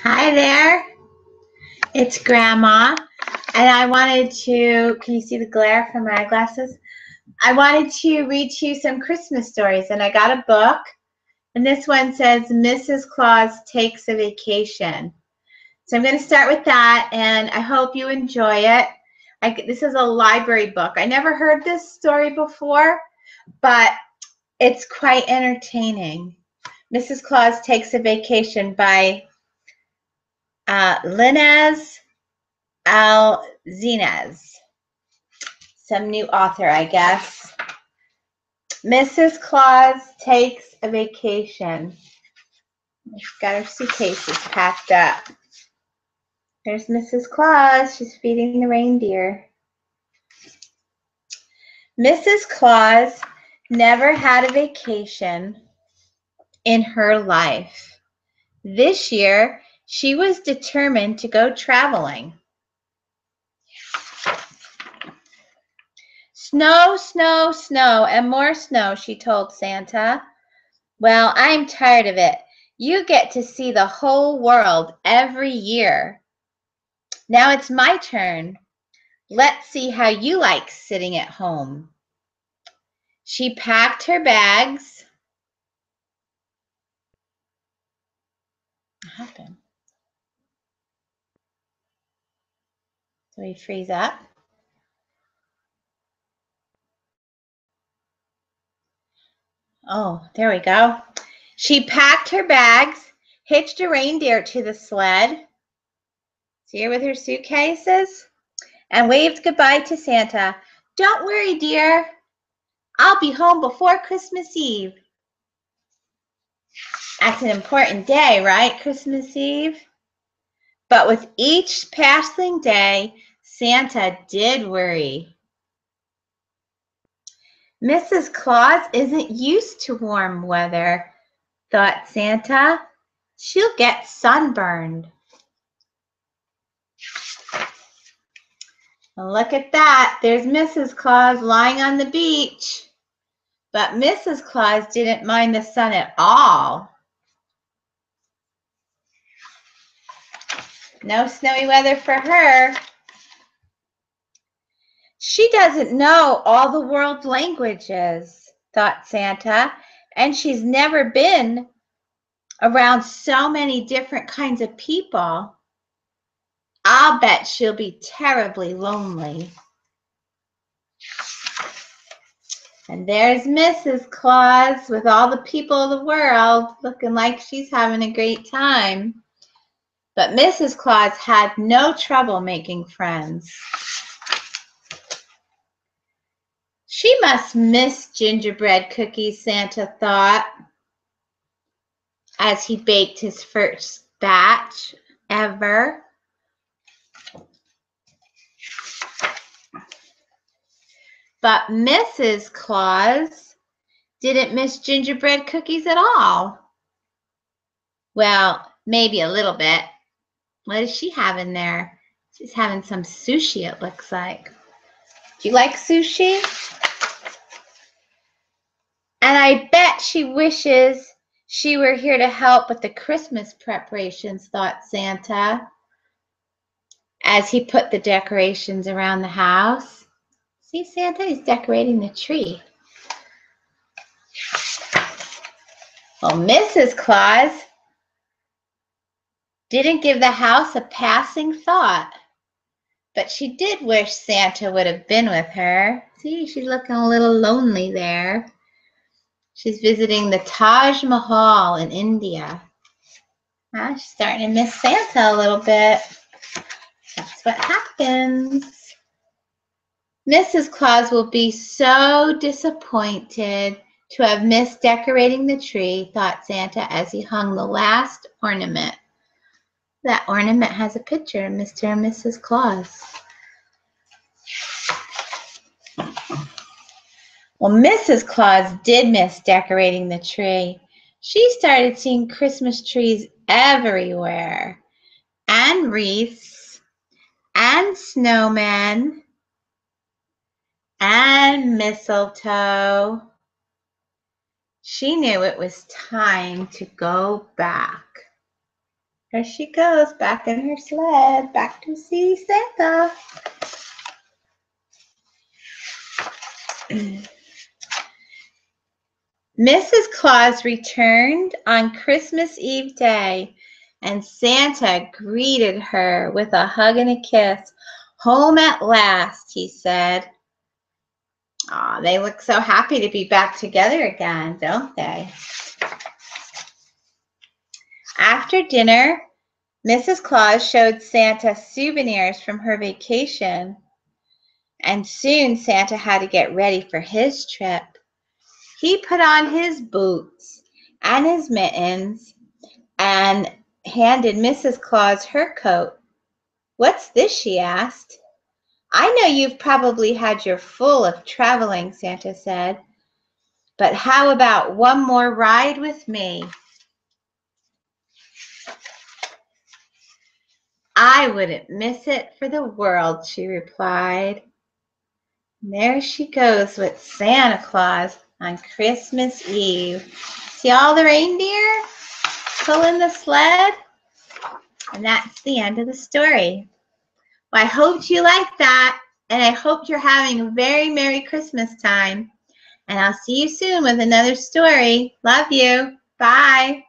Hi there, it's Grandma, and I wanted to, can you see the glare from my eyeglasses? I wanted to read to you some Christmas stories, and I got a book, and this one says Mrs. Claus Takes a Vacation. So I'm going to start with that, and I hope you enjoy it. This is a library book. I never heard this story before, but it's quite entertaining. Mrs. Claus Takes a Vacation by Linez Alzinez, some new author, I guess. Mrs. Claus takes a vacation. She's got her suitcases packed up. There's Mrs. Claus. She's feeding the reindeer. Mrs. Claus never had a vacation in her life. This year, she was determined to go traveling. Snow, snow, snow, and more snow, she told Santa. Well, I'm tired of it. You get to see the whole world every year. Now it's my turn. Let's see how you like sitting at home. She packed her bags. What happened? So we freeze up. Oh, there we go. She packed her bags, hitched a reindeer to the sled. See her with her suitcases? And waved goodbye to Santa. Don't worry, dear. I'll be home before Christmas Eve. That's an important day, right? Christmas Eve. But with each passing day, Santa did worry. Mrs. Claus isn't used to warm weather, thought Santa. She'll get sunburned. And look at that. There's Mrs. Claus lying on the beach. But Mrs. Claus didn't mind the sun at all. No snowy weather for her. She doesn't know all the world languages, thought Santa, and she's never been around so many different kinds of people. I'll bet she'll be terribly lonely. And there's Mrs. Claus with all the people of the world looking like she's having a great time. But Mrs. Claus had no trouble making friends. She must miss gingerbread cookies, Santa thought, as he baked his first batch ever. But Mrs. Claus didn't miss gingerbread cookies at all. Well, maybe a little bit. What is she having there? She's having some sushi, it looks like. Do you like sushi? And I bet she wishes she were here to help with the Christmas preparations, thought Santa, as he put the decorations around the house. See, Santa, he's decorating the tree. Well, Mrs. Claus didn't give the house a passing thought, but she did wish Santa would have been with her. See, she's looking a little lonely there. She's visiting the Taj Mahal in India. Well, she's starting to miss Santa a little bit. That's what happens. Mrs. Claus will be so disappointed to have missed decorating the tree, thought Santa as he hung the last ornament. That ornament has a picture of Mr. and Mrs. Claus. Well, Mrs. Claus did miss decorating the tree. She started seeing Christmas trees everywhere, and wreaths, and snowmen, and mistletoe. She knew it was time to go back. There she goes, back in her sled, back to see Santa. Mrs. Claus returned on Christmas Eve day, and Santa greeted her with a hug and a kiss. Home at last, he said. Aw, they look so happy to be back together again, don't they? After dinner, Mrs. Claus showed Santa souvenirs from her vacation, and soon Santa had to get ready for his trip. He put on his boots and his mittens and handed Mrs. Claus her coat. "What's this?" she asked. "I know you've probably had your full of traveling," Santa said, "but how about one more ride with me?" "I wouldn't miss it for the world," she replied. And there she goes with Santa Claus on Christmas Eve. See all the reindeer pulling the sled? And that's the end of the story. Well, I hope you like that, and I hope you're having a very Merry Christmas time. And I'll see you soon with another story. Love you. Bye.